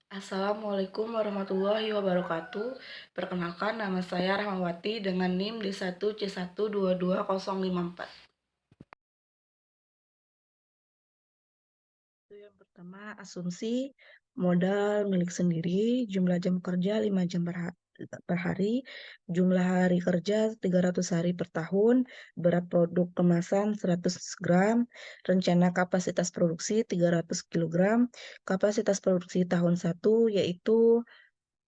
Assalamualaikum warahmatullahi wabarakatuh. Perkenalkan, nama saya Rahmawati dengan NIM D1C122054. Yang pertama, asumsi modal milik sendiri, jumlah jam kerja 5 jam per hari, jumlah hari kerja 300 hari per tahun, berat produk kemasan 100 gram, rencana kapasitas produksi 300 kilogram, kapasitas produksi tahun 1 yaitu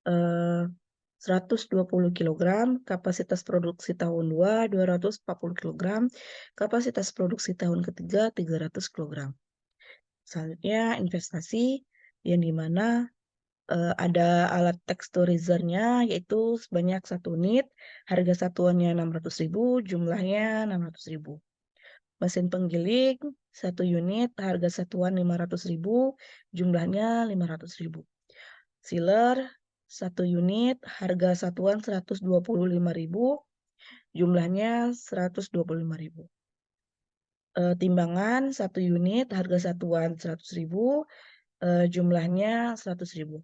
eh, 120 kilogram, kapasitas produksi tahun 2, 240 kilogram, kapasitas produksi tahun ketiga 300 kilogram. Selanjutnya investasi yang dimana ada alat texturizernya yaitu sebanyak 1 unit, harga satuannya 600.000, jumlahnya 600.000. Mesin penggiling 1 unit, harga satuan 500.000, jumlahnya 500.000. Sealer 1 unit, harga satuan 125.000, jumlahnya 125.000. Timbangan 1 unit, harga satuan 100.000, jumlahnya 100.000.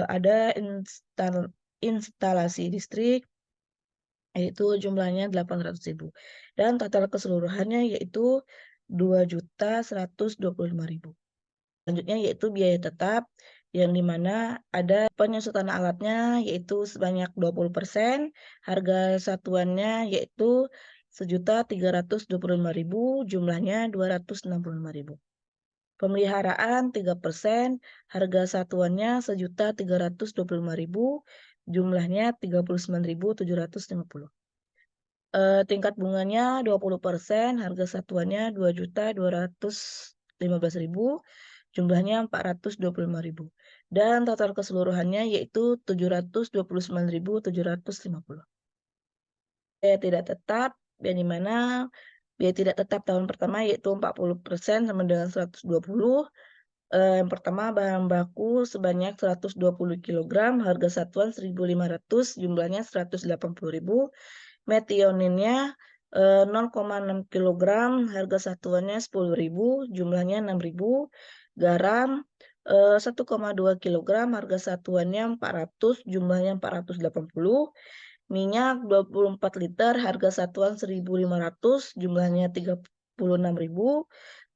Ada instalasi listrik yaitu jumlahnya 800.000. Dan total keseluruhannya yaitu 2.125.000. Selanjutnya yaitu biaya tetap yang dimana ada penyusutan alatnya yaitu sebanyak 20%, harga satuannya yaitu 1.325.000, jumlahnya 265.000. Pemeliharaan 3%, harga satuannya 1.325.000, jumlahnya 39.750. Tingkat bunganya 20%, harga satuannya 2.215.000, jumlahnya 425.000. Dan total keseluruhannya yaitu 729.750. Biaya tidak tetap, yang dimana biaya tidak tetap tahun pertama yaitu 40% sama dengan 120. Yang pertama bahan baku sebanyak 120 kilogram, harga satuan 1.500, jumlahnya 180.000. Metioninnya 0,6 kilogram, harga satuannya 10.000, jumlahnya 6.000. Garam 1,2 kilogram, harga satuannya 400, jumlahnya 480. Minyak 24 liter, harga satuan 1.500, jumlahnya 36.000.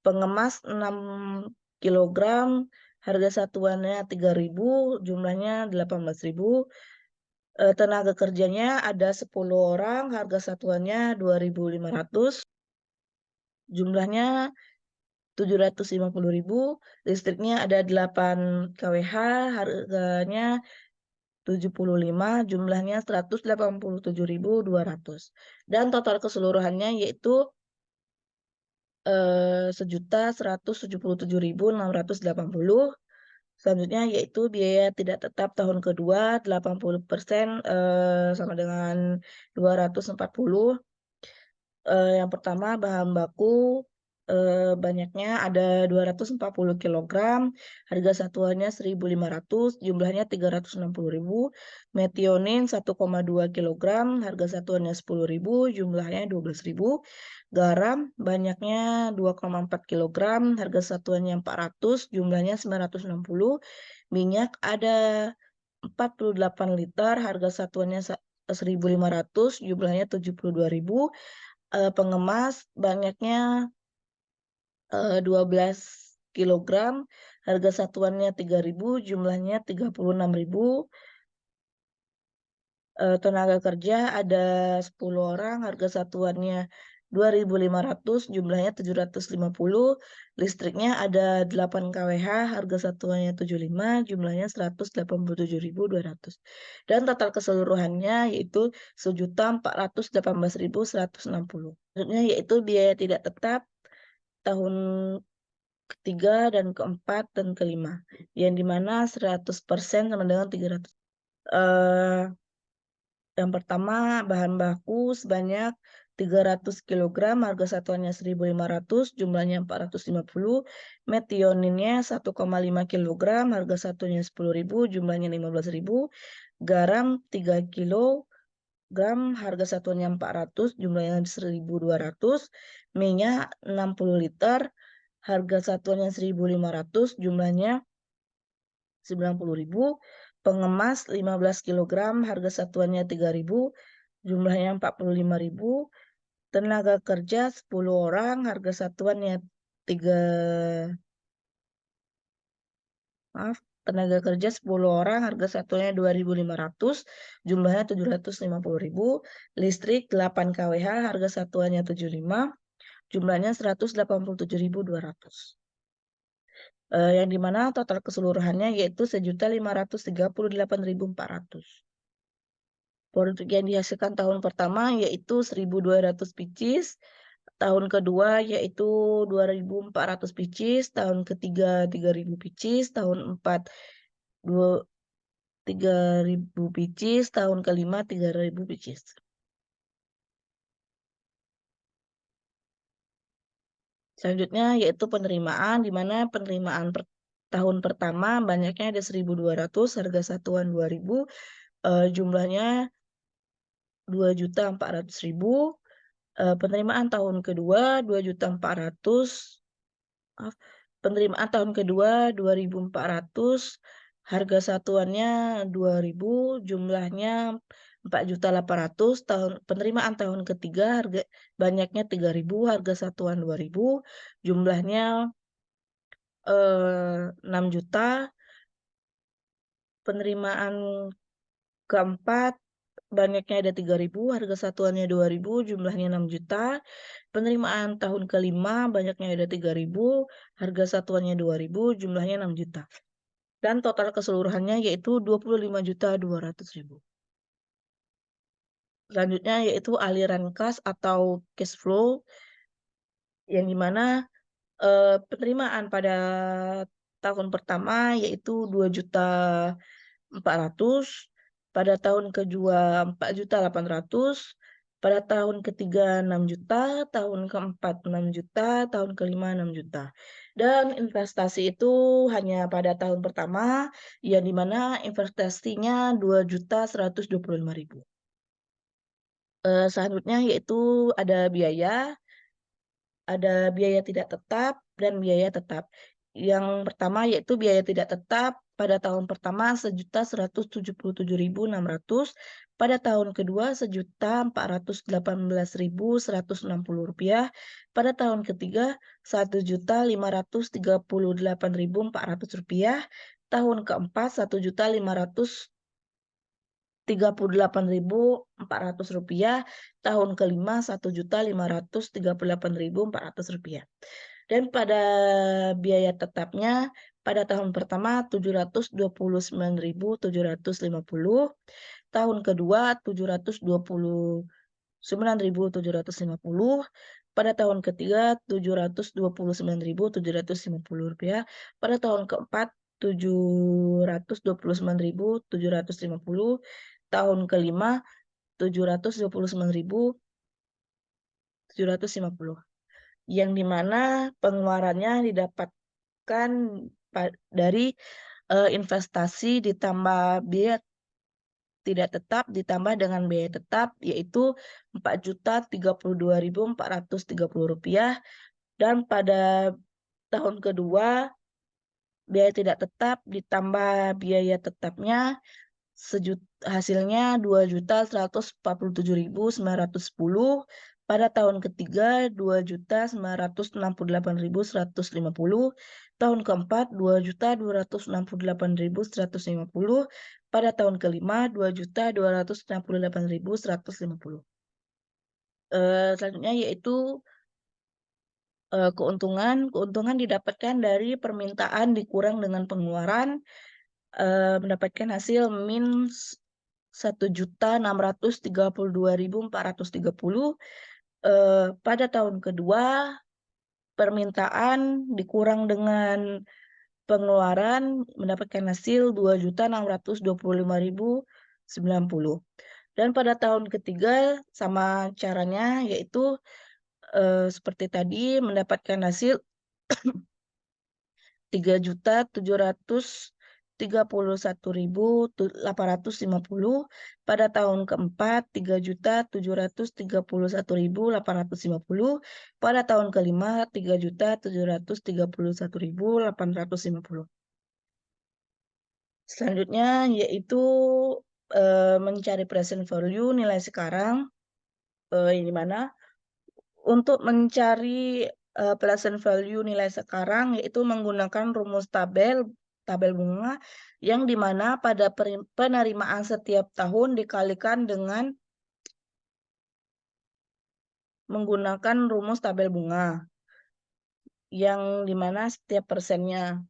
Pengemas 6 kilogram, harga satuannya 3.000, jumlahnya 18.000. Tenaga kerjanya ada 10 orang, harga satuannya 2.500, jumlahnya 750.000. Listriknya ada 8 kWh, harganya 75, jumlahnya 187.200. Dan total keseluruhannya yaitu 1.177.680. Selanjutnya yaitu biaya tidak tetap tahun kedua 80%, sama dengan 240. Yang pertama bahan baku banyaknya ada 240 kilogram, harga satuannya 1.500, jumlahnya 360.000. Metionin 1,2 kilogram, harga satuannya 10.000, jumlahnya 12.000. Garam banyaknya 2,4 kilogram, harga satuannya 400, jumlahnya 960. Minyak ada 48 liter, harga satuannya 1.500, jumlahnya 72.000. Pengemas banyaknya 12 kilogram, harga satuannya 3.000, jumlahnya 36.000. Tenaga kerja ada 10 orang, harga satuannya 2.500, jumlahnya 750. Listriknya ada 8 kWh, harga satuannya 75, jumlahnya 187.200. Dan total keseluruhannya yaitu 1.418.160. Selanjutnya yaitu biaya tidak tetap tahun ketiga dan keempat dan kelima, yang dimana 100% sama dengan 300. Yang pertama bahan baku sebanyak 300 kilogram, harga satuannya 1.500, jumlahnya 450. Metioninnya 1,5 kilogram, harga satunya 10.000, jumlahnya 15.000. Garam 3 kilogram, harga satuannya 400, jumlahnya 1.200. Minyak 60 liter, harga satuannya 1.500, jumlahnya 90.000, pengemas 15 kg, harga satuannya 3.000, jumlahnya 45.000, tenaga kerja 10 orang, harga satuannya 3 maaf, tenaga kerja 10 orang, harga satuannya 2.500, jumlahnya 750.000, listrik 8 kWh, harga satuannya 75, jumlahnya 187.200. Yang dimana total keseluruhannya yaitu 1.538.400. Produk yang dihasilkan tahun pertama yaitu 1.200 pieces, tahun kedua yaitu 2.400 pieces, tahun ketiga 3.000 pieces, tahun empat 3.000 pieces, tahun kelima 3.000 pieces. Selanjutnya yaitu penerimaan, di mana penerimaan tahun pertama banyaknya ada 1.200, harga satuan 2.000, jumlahnya 2.400.000. Penerimaan tahun kedua 2.400.000, maaf, penerimaan tahun kedua 2.400, harga satuannya 2.000, jumlahnya 4.800.000. Penerimaan tahun ketiga harga banyaknya 3.000, harga satuan 2.000, jumlahnya 6 juta. Penerimaan keempat banyaknya ada 3.000, harga satuannya 2.000, jumlahnya 6 juta. Penerimaan tahun kelima banyaknya ada 3.000, harga satuannya 2.000, jumlahnya 6 juta. Dan total keseluruhannya yaitu 25.200.000. Selanjutnya yaitu aliran kas atau cash flow, yang dimana penerimaan pada tahun pertama yaitu 2.400.000, pada tahun kedua 4.800.000, pada tahun ketiga 6 juta, tahun keempat 6 juta, tahun kelima 6 juta. Dan investasi itu hanya pada tahun pertama, yang dimana investasinya 2.125.000. Selanjutnya yaitu ada biaya tidak tetap dan biaya tetap. Yang pertama yaitu biaya tidak tetap pada tahun pertama 1.177.600, pada tahun kedua 1.418.160 rupiah, pada tahun ketiga 1.538.400 rupiah, tahun keempat 1.538.400 rupiah, tahun kelima 1.538.400 rupiah. Dan pada biaya tetapnya pada tahun pertama 729.750, tahun kedua 729.750, pada tahun ketiga 729.750 rupiah, pada tahun keempat 729.750, tahun kelima 729.750, yang dimana pengeluarannya didapatkan dari investasi ditambah biaya tidak tetap ditambah dengan biaya tetap, yaitu 4.032.430 rupiah. Dan pada tahun kedua biaya tidak tetap ditambah biaya tetapnya hasilnya 2.147.910. Pada tahun ketiga 2.968.150. Tahun keempat 2.268.150. Pada tahun kelima 2.268.150. Selanjutnya yaitu keuntungan didapatkan dari permintaan dikurang dengan pengeluaran, mendapatkan hasil min 1.632.430. Pada tahun kedua permintaan dikurang dengan pengeluaran, mendapatkan hasil 2.625.090. Dan pada tahun ketiga sama caranya, yaitu seperti tadi mendapatkan hasil 3.731.850. Pada tahun keempat 3.731.850. Pada tahun kelima 3.731.850. Selanjutnya yaitu, mencari present value nilai sekarang, yang di mana untuk mencari, present value nilai sekarang yaitu menggunakan rumus tabel bunga yang di mana pada penerimaan setiap tahun dikalikan dengan menggunakan rumus tabel bunga, yang di mana setiap persennya.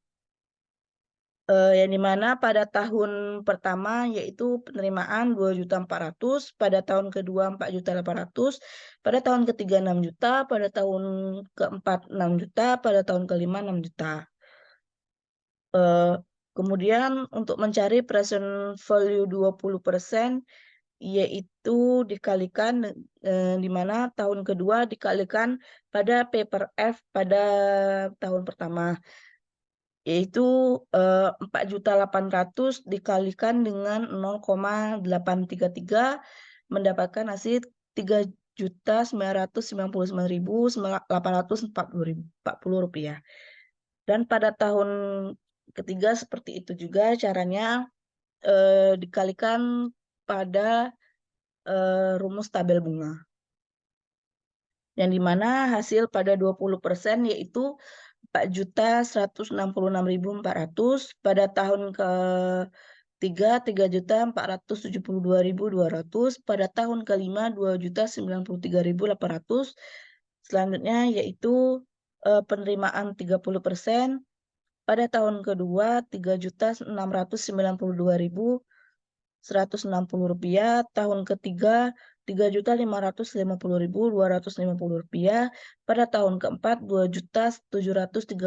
Yang di mana pada tahun pertama yaitu penerimaan 2.400.000, pada tahun kedua 4.800.000, pada tahun ketiga 6 juta, pada tahun keempat 6 juta, pada tahun kelima 6 juta. Kemudian untuk mencari present value 20% yaitu dikalikan, di mana tahun kedua dikalikan pada P per F pada tahun pertama. Yaitu, 4.800.000 dikalikan dengan 0,833 mendapatkan hasil 3.999.840 rupiah. Dan pada tahun ketiga seperti itu juga caranya, dikalikan pada, rumus tabel bunga. Yang di mana hasil pada 20% yaitu 4.166.400, pada tahun ketiga 3.472.200, pada tahun kelima 2.093.800. Selanjutnya yaitu, penerimaan 30%, pada tahun kedua 3.692.160 rupiah, tahun ketiga 3.550.250 rupiah, pada tahun keempat 2.731.200,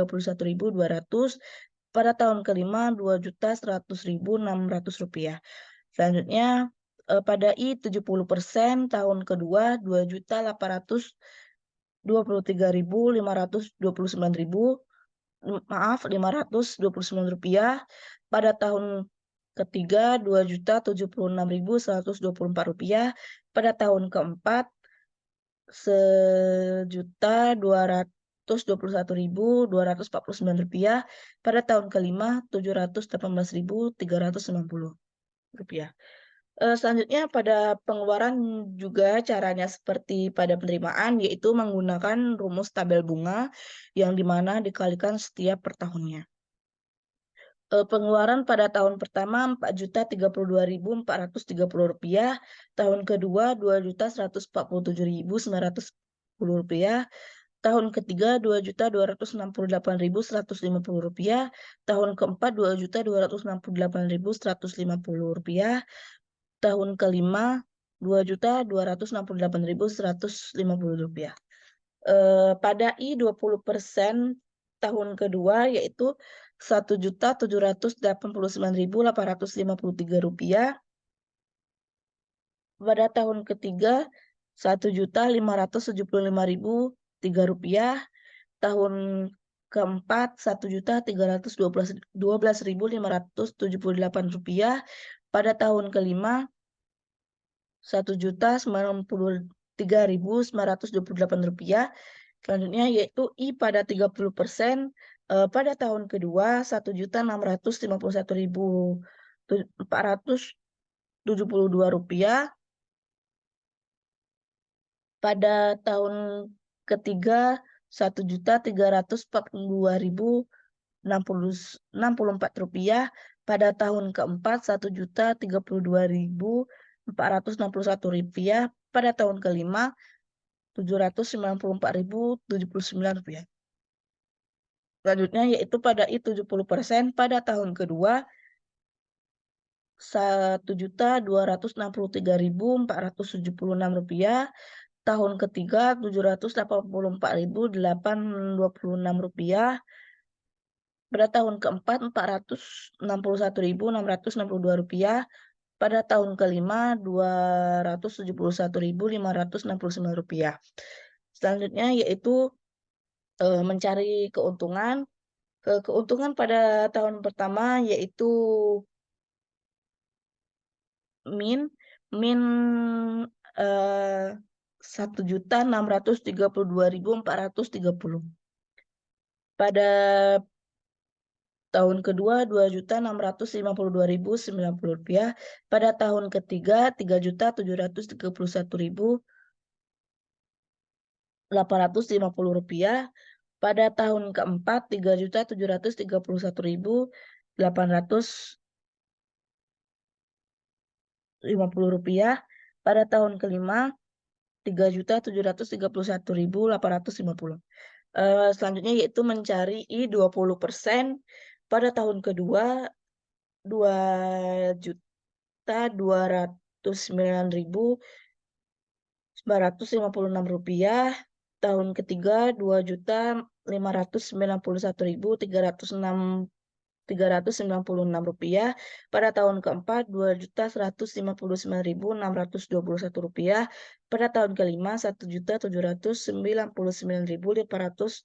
pada tahun kelima 2.100.600 rupiah. Selanjutnya, pada I 70%, tahun kedua 2.823.529 rupiah, pada tahun ketiga 2.076.124 rupiah, pada tahun keempat 1.221.249 rupiah, pada tahun kelima 718.390 rupiah. Selanjutnya pada pengeluaran juga caranya seperti pada penerimaan, yaitu menggunakan rumus tabel bunga yang di mana dikalikan setiap per tahunnya. Pengeluaran pada tahun pertama 4.032.430 rupiah, tahun kedua 2.147.910 rupiah, tahun ketiga 2.268.150 rupiah, tahun keempat 2.268.150 rupiah, tahun kelima 2.268.150 rupiah. Pada I 20% tahun kedua yaitu 1.789.853 rupiah. Pada tahun ketiga 1.575.003 rupiah. Tahun keempat 1.312.578 rupiah. Pada tahun kelima 1.093.928 rupiah. Selanjutnya yaitu I pada 30%, pada tahun kedua 1.651.472 rupiah. Pada tahun ketiga 1.342.064 rupiah. Pada tahun keempat 1.032.461 rupiah. Pada tahun kelima 794.079 rupiah. Selanjutnya yaitu pada I 70%, pada tahun kedua 1.263.476 rupiah, tahun ketiga 784.826 rupiah, pada tahun keempat 461.662 rupiah, pada tahun kelima 271.569 rupiah. Selanjutnya yaitu, mencari keuntungan. Keuntungan pada tahun pertama yaitu min 1.632.430. Pada Tahun kedua Rp2.652.090. Pada tahun ketiga Rp3.731.850. Pada tahun keempat Rp3.731.850. Pada tahun kelima Rp3.731.850. Selanjutnya yaitu mencari I20%. Pada tahun kedua Rp2.209.956. Tahun ketiga Rp2.591.396. Pada tahun keempat Rp2.159.621. Pada tahun kelima Rp1.709.871.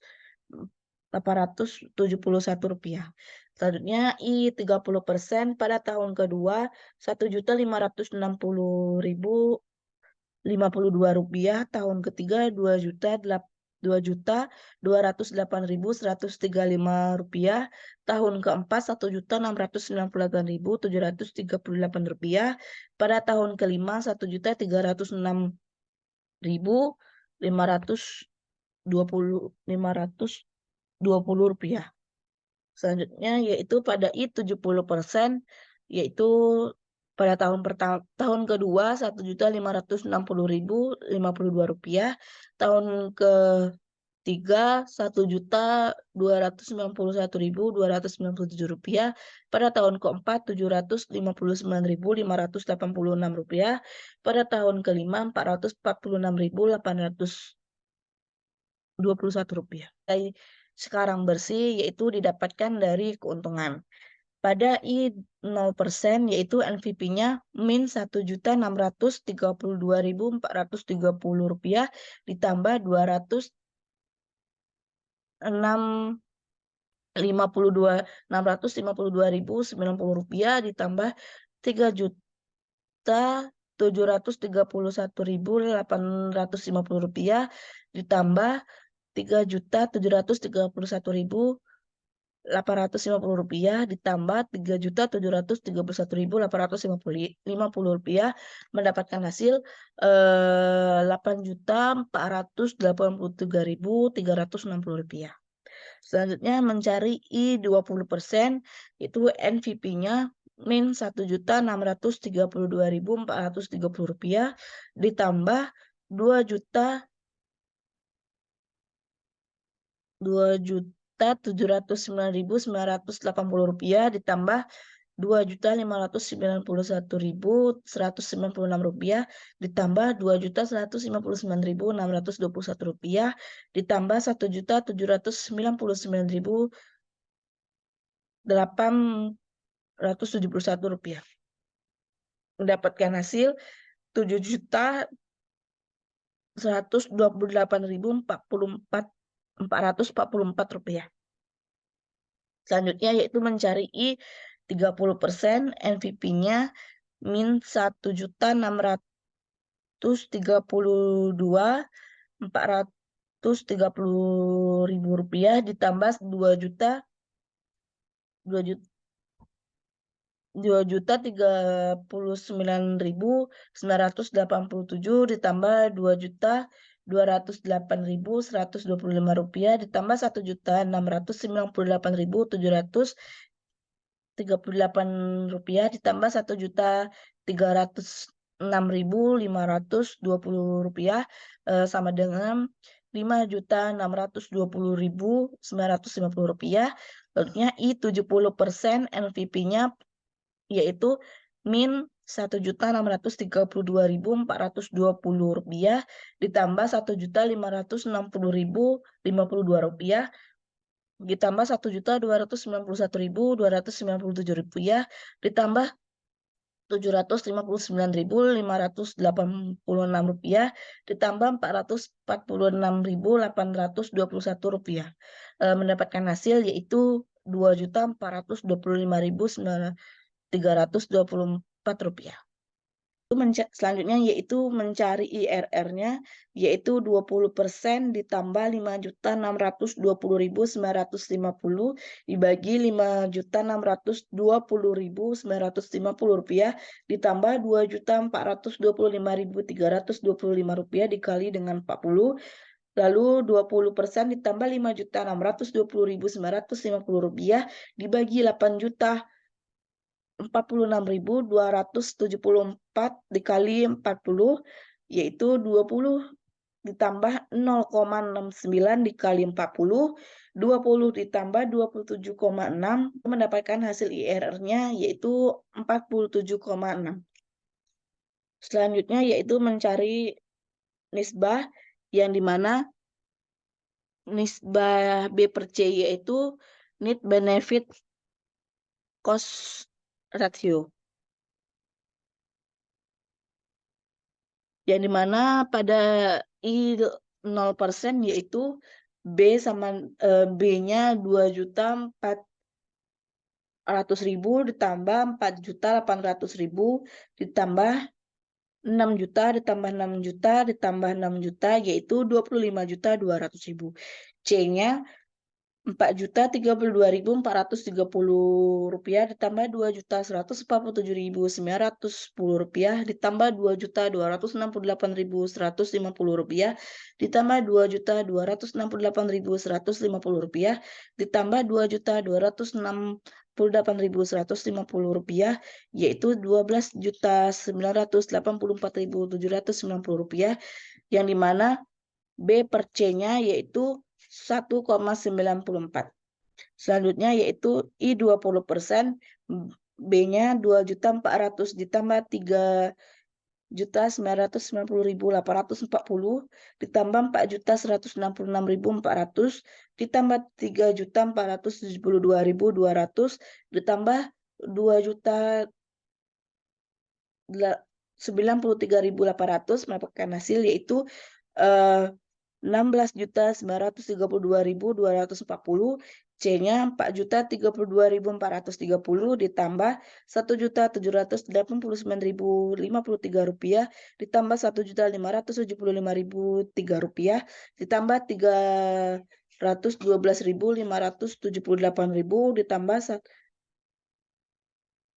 Selanjutnya I30%. Pada tahun kedua Rp1.560.052. Tahun ketiga Rp2.208.135. Tahun keempat Rp1.698.738. Pada tahun kelima Rp1.306.520. Selanjutnya yaitu pada I70%, yaitu pada tahun kedua Rp1.560.052. Tahun ketiga Rp1.291.297. Pada tahun keempat Rp759.586. Pada tahun kelima Rp446.821. Sekarang bersih yaitu didapatkan dari keuntungan. Pada I0% yaitu NVP-nya min Rp1.632.430 ditambah Rp652.990 ditambah Rp3.731.850 ditambah Rp3.731.850 ditambah Rp3.731.850 mendapatkan hasil Rp8.483.360. Selanjutnya mencari I20%, itu NVP-nya min Rp1.632.430 ditambah Rp2.709.980 ditambah Rp2.591.196 ditambah Rp2.159.621 ditambah Rp1.799.871 mendapatkan hasil Rp7.128.444. Selanjutnya yaitu mencari I30%, NVP-nya min Rp1.632.430.000 ditambah Rp2.039.987 ditambah Rp2.208.125 ditambah Rp1.698.738 ditambah Rp1.306.520 sama dengan Rp5.620.950. Lalu I70% NVP-nya yaitu min Rp1.632.420 ditambah Rp1.560.052 ditambah Rp1.291.297 ditambah Rp759.586 ditambah Rp446.821 mendapatkan hasil yaitu Rp2.425.324. Selanjutnya yaitu mencari IRR-nya, yaitu 20% ditambah 5.620.950 dibagi 5.620.950 rupiah ditambah 2.425.325 rupiah dikali dengan 40. Lalu 20% ditambah 5.620.950 rupiah dibagi 8.046.274 dikali 40, yaitu 20 ditambah 0,69 dikali 40, 20 ditambah 27,6 mendapatkan hasil IRR-nya yaitu 47,6. Selanjutnya yaitu mencari nisbah, yang dimana nisbah B per C yaitu net benefit cost ratio, yang dimana pada I 0% yaitu B sama B-nya 2.400.000 ditambah 4.800.000 ditambah 6 juta ditambah 6 juta ditambah 6 juta yaitu 25.200.000. C-nya 4.032.430 rupiah ditambah 2.147.910 rupiah ditambah 2.268.150 rupiah ditambah 2.268.150 rupiah ditambah 2.268.150 rupiah yaitu 12.984.790 rupiah, yang dimana B per C-nya yaitu 1,94. Selanjutnya yaitu I 20%, B-nya 2.400.000 ditambah 3.990.840 ditambah 4.166.400 ditambah 3.472.200 ditambah 2.093.800 mendapatkan hasil yaitu 16.932.240. C-nya 4.032.430 ditambah 1.789.053 rupiah ditambah 1.575.003 rupiah ditambah 312.578.000 ditambah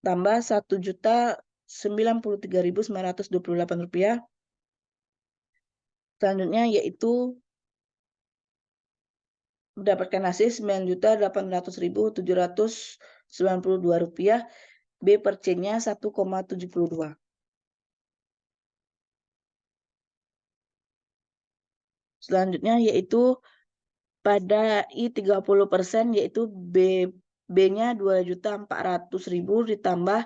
1.093.928 rupiah. Selanjutnya yaitu mendapatkan hasil 9.800.792 rupiah. B per C-nya 1,72. Selanjutnya yaitu pada I 30% yaitu B-nya 2.400.000 ditambah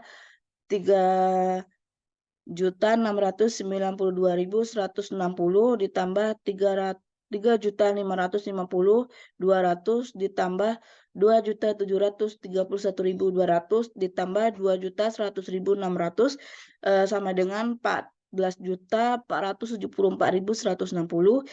3.692.160 ditambah 3.550.200 ditambah 2.731.200 ditambah 2.100.600 sama dengan 14.474.160.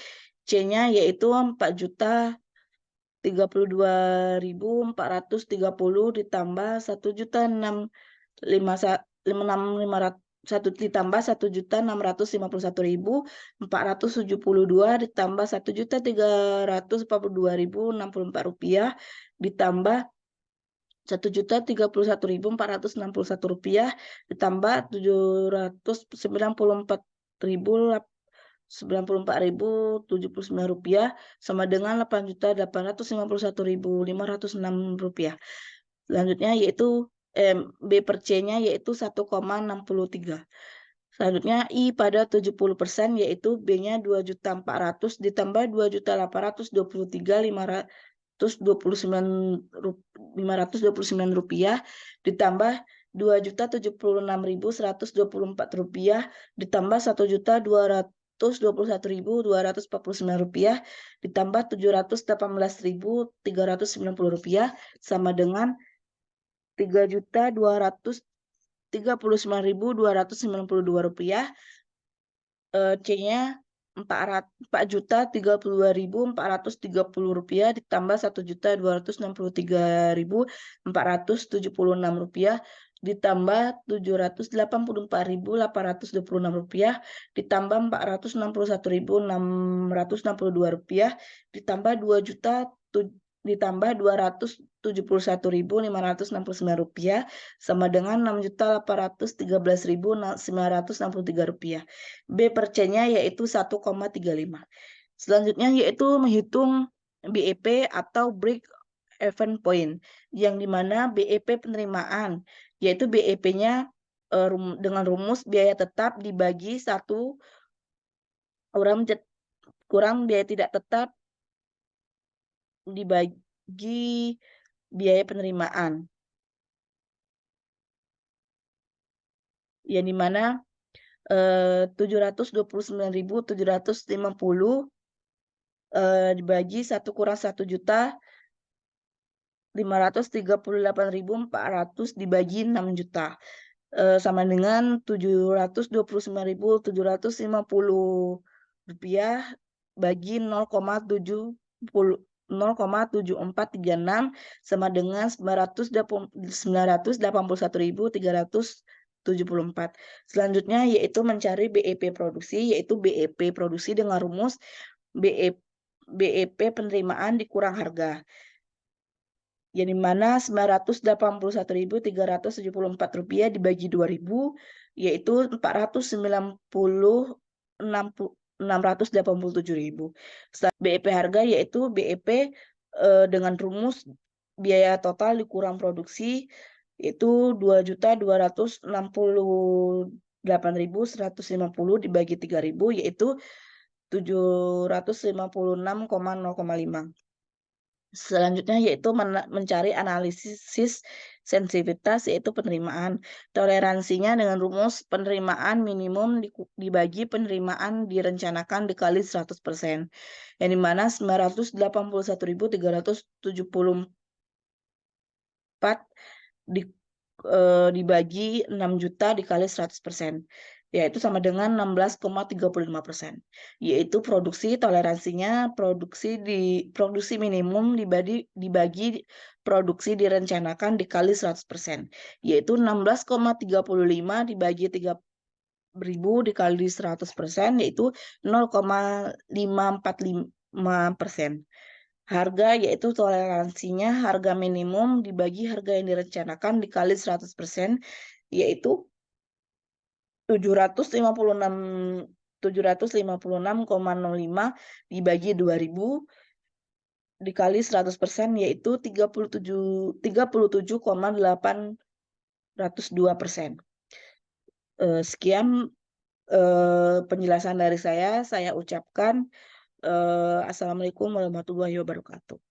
C-nya yaitu 4.032.430 ditambah 1.651.472 ditambah 1.342.064 rupiah ditambah 1.031.461 rupiah ditambah 794.079 rupiah sama dengan 8.851.506 rupiah. Selanjutnya yaitu B per C-nya yaitu 1,63. Selanjutnya I pada 70% yaitu B-nya 2.400.000 ditambah 2.829.529 rupiah ditambah 2.076.124 rupiah ditambah 1.221.249 rupiah ditambah 718.390 rupiah sama dengan 3.239.292 rupiah. C-nya 4.032.430 rupiah ditambah 1.263.476 rupiah ditambah Rp784.826 ditambah Rp461.662 ditambah Rp2.000 ditambah Rp271.569 sama dengan Rp6.813.963. B per C-nya yaitu 1,35. Selanjutnya yaitu menghitung BEP atau break even point, yang dimana BEP penerimaan, yaitu BEP-nya dengan rumus biaya tetap dibagi 1 kurang biaya tidak tetap dibagi biaya penerimaan, yang dimana 729.750 dibagi 1 kurang 1.538.400 dibagi 6 juta sama dengan Rp729.750 bagi 0,7436 sama dengan 981.374. Selanjutnya yaitu mencari BEP produksi, yaitu BEP produksi dengan rumus BEP penerimaan dikurang harga, yang dimana Rp981.374 dibagi 2.000 yaitu Rp496.687. BEP harga yaitu BEP dengan rumus biaya total dikurang produksi yaitu Rp2.268.150 dibagi 3.000 yaitu 756,0,5. Selanjutnya yaitu mencari analisis sensitivitas yaitu penerimaan. Toleransinya dengan rumus penerimaan minimum dibagi penerimaan direncanakan dikali 100%. Yang dimana 981.374 dibagi 6 juta dikali 100%. Yaitu sama dengan 16,35%. Yaitu produksi toleransinya produksi minimum dibagi produksi direncanakan dikali 100%. Yaitu 16,35 dibagi 3.000 dikali 100% yaitu 0,545%. Harga yaitu toleransinya harga minimum dibagi harga yang direncanakan dikali 100% yaitu 756,05 dibagi 2.000 dikali 100% yaitu 37,802%. Sekian penjelasan dari saya ucapkan Assalamualaikum warahmatullahi wabarakatuh.